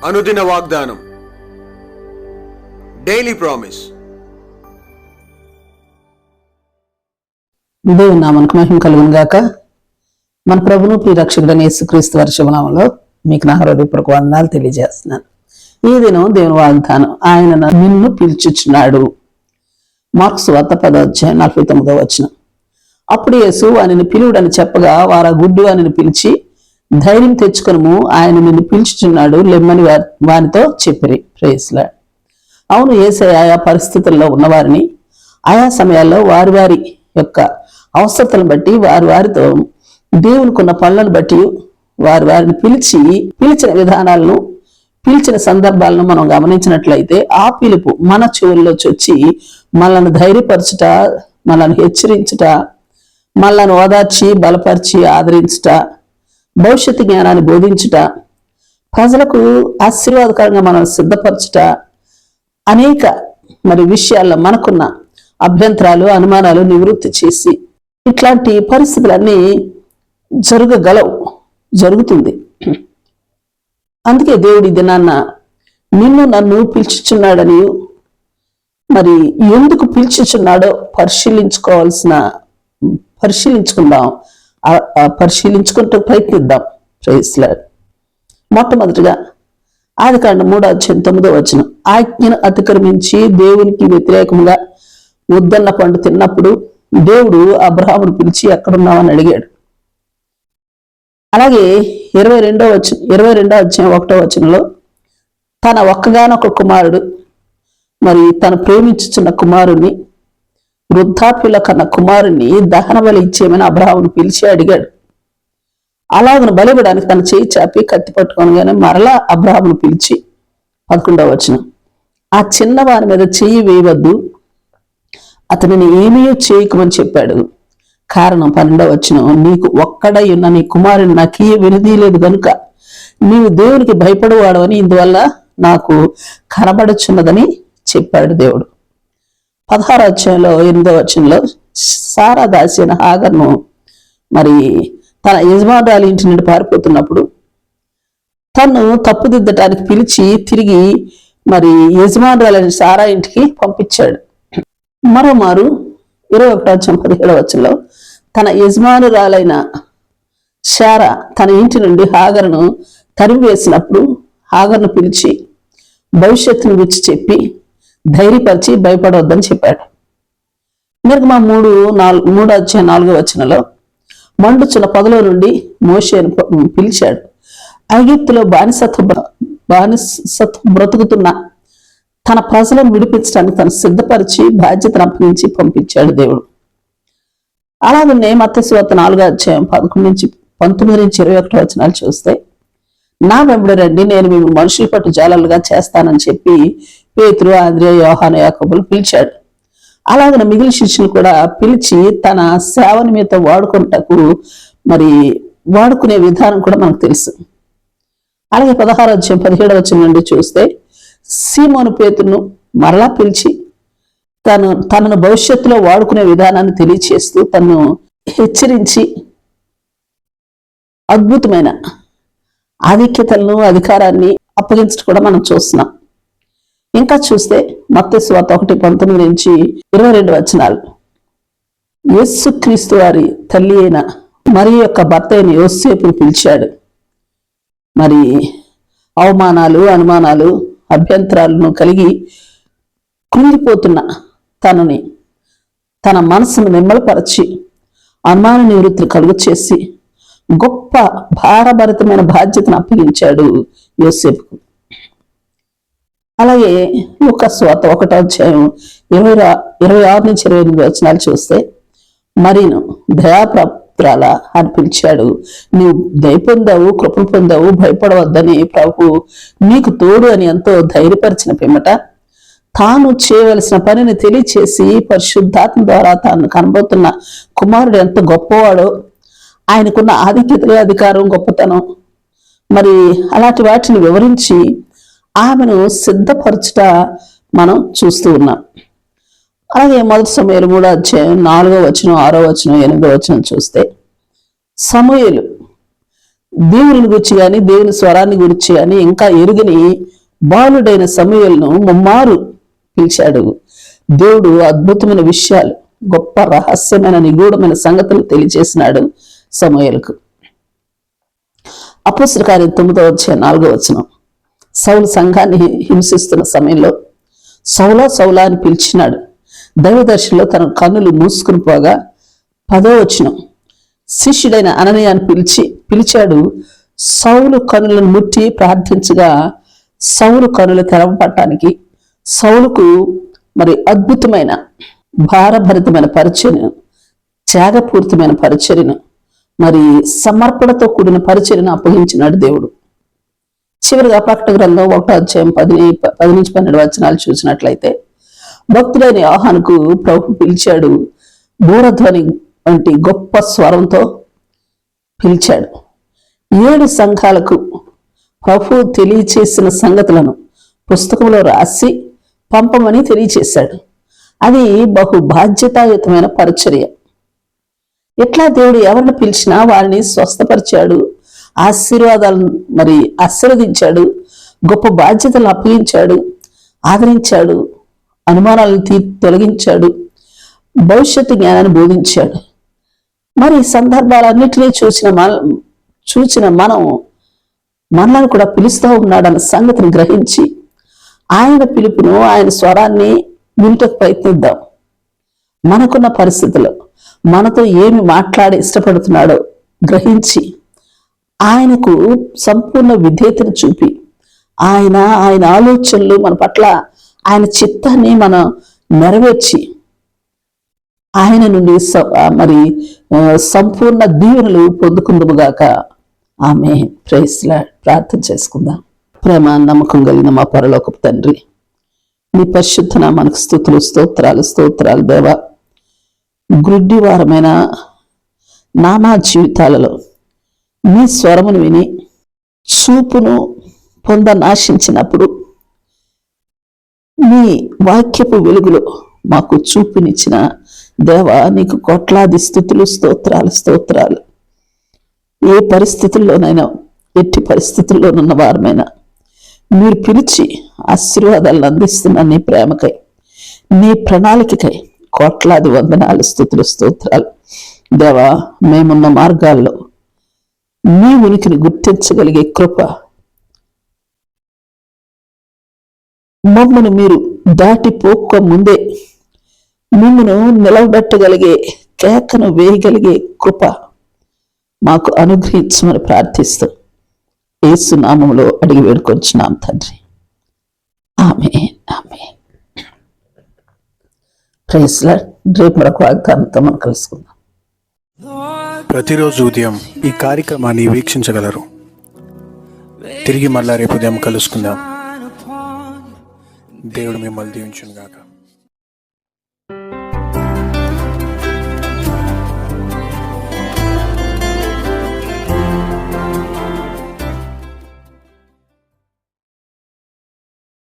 అనుదిన వాగ్దానం, daily promise. దేవుని నామమునకు మహిమ కలుగును గాక. మన ప్రభువును ప్రియ రక్షకుడైన యేసుక్రీస్తు వారి శుభనామములో మీకు నా హృదయపూర్వక వందనాలు తెలియజేస్తున్నాను. ఈ దినం దేవుని వాగ్దానం, ఆయన నిన్ను పిలుచుచున్నాడు. మార్కు సువార్త 10:49. అప్పుడు యేసు వానిని పిలువుడని చెప్పగా వారు ఆ గుడ్డి వానిని పిలిచి, ధైర్యం తెచ్చుకొనుము, ఆయన నిన్ను పిలుచుచున్నాడు, లెమ్మని వానితో చెప్పిరి. Praise Lord. అవును, యేసయ్య ఆయా పరిస్థితుల్లో ఉన్నవారిని ఆయా సమయాల్లో వారి వారి యొక్క అవసరతలను బట్టి వారితో దేవునికున్న పనులను బట్టి వారిని పిలిచిన విధానాలను, పిలిచిన సందర్భాలను మనం గమనించినట్లయితే ఆ పిలుపు మన చెవుల్లో చొచ్చి మనల్ని ధైర్యపరచుట, మనల్ని హెచ్చరించుట, మనల్ని ఓదార్చి బలపరిచి ఆదరించుట, భవిష్యత్తు జ్ఞానాన్ని బోధించుట, ప్రజలకు ఆశీర్వాదకరంగా మనల్ని సిద్ధపరచుట, అనేక విషయాల్లో మనకున్న అభ్యంతరాలు, అనుమానాలు నివృత్తి చేసి ఇట్లాంటి పరిస్థితులన్నీ జరుగుతుంది. అందుకే దేవుడి దినాన్న నిన్ను నన్ను పిలుచుచున్నాడని, ఎందుకు పిలుచుచున్నాడో పరిశీలించుకుంటూ ప్రయత్నిద్దాం. Praise Lord. మొట్టమొదటిగా ఆదికాండం 3:9, ఆజ్ఞను అతిక్రమించి దేవునికి వ్యతిరేకంగా వద్దన్న పండు తిన్నప్పుడు దేవుడు అబ్రహామును పిలిచి ఎక్కడున్నావని అడిగాడు. అలాగే 22:1 తన ఒక్కగానొక్క కుమారుడు, తను ప్రేమించుచున్న కుమారుణ్ణి, వృద్ధాప్యుల కన్న కుమారుణ్ణి దహన బలి ఇచ్చేయమని అబ్రహామును పిలిచి అడిగాడు. అలాగను బలివ్వడానికి తన చేయి చాపి కత్తి పట్టుకోనగానే మరలా అబ్రహామును పిలిచి 11, ఆ చిన్నవారి మీద చెయ్యి వేయవద్దు, అతనిని ఏమీ చేయకమని చెప్పాడు. కారణం 12, నీకు ఒక్కడై ఉన్న నీ కుమారుని నాకీ వినదీయలేదు గనుక నీవు దేవునికి భయపడవాడు అని ఇందువల్ల నాకు కనబడుచున్నదని చెప్పాడు దేవుడు. 16:8 సారా దాసి అయిన హాగర్ను తన యజమానురాలి ఇంటి నుండి పారిపోతున్నప్పుడు తను తప్పుదిద్దటానికి పిలిచి తిరిగి యజమానురాలని సారా ఇంటికి పంపించాడు. మరోమారు 21:17 తన యజమానురాలైన శారా తన ఇంటి నుండి హాగర్ను తరిమివేసినప్పుడు హాగర్ను పిలిచి భవిష్యత్తును గురించి చెప్పి ధైర్యపరిచి భయపడవద్దని చెప్పాడు. నిర్గమ 3:4 మండుచున్న పొదలో నుండి మోషేను పిలిచాడు. ఐగుప్తులో బానిసత్వం బ్రతుకుతున్న తన ప్రజలను విడిపించడానికి తను సిద్ధపరిచి బాధ్యతను అప్పగించి పంపించాడు దేవుడు. అలాగనే మత్తయి సువార్త 4:11-21 చూస్తే, నా వెంబడి రండి, నేను మేము మనుషుల పట్టు జాలలుగా చేస్తానని చెప్పి పేతురు, ఆంద్రెయ, యోహాను, యాకోబులు పిలిచాడు. అలాగనే మిగిలిన శిష్యులు కూడా పిలిచి తన సేవ నిమిత్తం వాడుకునే విధానం కూడా మనకు తెలుసు. అలాగే 16:17 నుండి చూస్తే, సీమోను పేతురును మరలా పిలిచి తనను భవిష్యత్తులో వాడుకునే విధానాన్ని తెలియచేస్తూ తనను హెచ్చరించి అద్భుతమైన ఆధిక్యతలను, అధికారాన్ని అప్పగించడం కూడా మనం చూస్తున్నాం. ఇంకా చూస్తే మత్తయి సువార్త 1:19-22 యేసుక్రీస్తు వారి తల్లి అయిన మరియ యొక్క భర్త అయిన యోసేపును పిలిచాడు. అవమానాలు, అనుమానాలు, అభ్యంతరాలను కలిగి కృంగిపోతున్న తన మనసును నిమ్మలపరచి అనుమాన నివృత్తిని కలుగు చేసి గొప్ప భారభరితమైన బాధ్యతను అప్పగించాడు యోసేపుకు. అలాగే లూకా సువార్త 1:26-28 చూస్తే, మరీను దయాప్రాప్తురాల అని పిలిచాడు. నీవు దయ పొందావు, కృపను పొందావు, భయపడవద్దని ప్రభు నీకు తోడు అని ఎంతో ధైర్యపరిచిన పిమ్మట తాను చేయవలసిన పనిని తెలియచేసి పరిశుద్ధాత్మ ద్వారా తాను కనబోతున్న కుమారుడు ఎంత గొప్పవాడో, ఆయనకున్న ఆధిక్యతలు, అధికారం, గొప్పతనం అలాంటి వాటిని వివరించి ఆమెను సిద్ధపరచుట మనం చూస్తూ ఉన్నాం. అలాగే 1 సమూయేలు 3:4, 6, 8 చూస్తే, సమూయేలు దేవుని గురించి కానీ దేవుని స్వరాన్ని గురించి కానీ ఇంకా ఎరుగని బాలుడైన సమూయేలును ముమ్మారు పిలిచాడు. దేవుడు అద్భుతమైన విషయాలు, గొప్ప రహస్యమైన నిగూఢమైన సంగతులు తెలియజేసినాడు సమూయేలుకు. అపోస్తల కార్యం 9:4 సౌలు సంఘాన్ని హింసిస్తున్న సమయంలో సౌలా సౌలా అని పిలిచినాడు. దైవదర్శిలో తన కన్నులు మూసుకుని పోగా 10 శిష్యుడైన అననీయాను పిలిచాడు. సౌలు కనులను ముట్టి ప్రార్థించగా సౌలు కనులు తెరవపడటానికి సౌలుకు మరి అద్భుతమైన భారభరితమైన పరిచర్యను, త్యాగపూరితమైన పరిచర్యను, మరి సమర్పణతో కూడిన పరిచర్యను అప్పగించినాడు దేవుడు. చివరిగా ప్రకటన గ్రంథం 1:10-12 చూసినట్లయితే భక్తుడైన యోహానుకు ప్రభు పిలిచాడు. బూరధ్వని వంటి గొప్ప స్వరంతో పిలిచాడు. 7 సంఘాలకు ప్రభు తెలియచేసిన సంగతులను పుస్తకంలో రాసి పంపమని తెలియచేశాడు. అది బహు బాధ్యతాయుతమైన పరిచర్య. ఎట్లా దేవుడు ఎవరిని పిలిచినా వారిని స్వస్థపరిచాడు, ఆశీర్వాదాలను మరి ఆశీర్వదించాడు, గొప్ప బాధ్యతలు అప్పగించాడు, ఆదరించాడు, అనుమానాలను తొలగించాడు, భవిష్యత్తు జ్ఞానాన్ని బోధించాడు. మరి సందర్భాలన్నిటినీ చూసిన మనం మనలను కూడా పిలుస్తూ ఉన్నాడన్న సంగతిని గ్రహించి ఆయన పిలుపును, ఆయన స్వరాన్ని వినుటకు ప్రయత్నిద్దాం. మనకున్న పరిస్థితుల్లో మనతో ఏమి మాట్లాడి ఇష్టపడుతున్నాడో గ్రహించి ఆయనకు సంపూర్ణ విధేయతను చూపి ఆయన ఆలోచనలు మన పట్ల, ఆయన చిత్తాన్ని మనం నెరవేర్చి ఆయన నుండి మరి సంపూర్ణ దీవెనలు పొందుకుందుముగాక. ఆమేన్. Praise lord. ప్రార్థన చేసుకుందాం. ప్రేమ నమ్మకం కలిగిన మా పరలోకపు తండ్రి, నీ పరిశుద్ధ నామానికి స్తుతులు, స్తోత్రాలు దేవా. గ్రుడ్డివారమైన నామా జీవితాలలో నీ స్వరమును విని చూపును నాశించినప్పుడు నీ వాక్యపు వెలుగులో మాకు చూపునిచ్చిన దేవా, నీకు కోట్లాది స్తుతులు, స్తోత్రాలు. ఏ పరిస్థితుల్లోనైనా, ఎట్టి పరిస్థితుల్లోనున్న వారమైనా మీరు పిలిచి ఆశీర్వాదాలను అందిస్తున్న నీ ప్రేమకై, నీ ప్రణాళికకై కోట్లాది వందనాలు, స్తుతులు, స్తోత్రాలు దేవా. మేమున్న మార్గాల్లో నీ ఉనికిని గుర్తించగలిగే కృప మమ్మను మీరు దాటిపోక ముందే మిమ్మను నిలవబెట్టగలిగే, కేకను వేయగలిగే కృప మాకు అనుగ్రహించమని ప్రార్థిస్తూ యేసు నామములో అడిగి వేడుకొంచున్నాం తండ్రి. ఆమేన్. Praise lord. రేపు మరొక వాగ్దానంతో మనం కలుసుకుందాం. ప్రతిరోజు ఉదయం ఈ కార్యక్రమాన్ని వీక్షించగలరు. తిరిగి మళ్ళా రేపు ఉదయం కలుసుకుందాం. దేవుడు మిమ్మల్ని దీవించును గాక.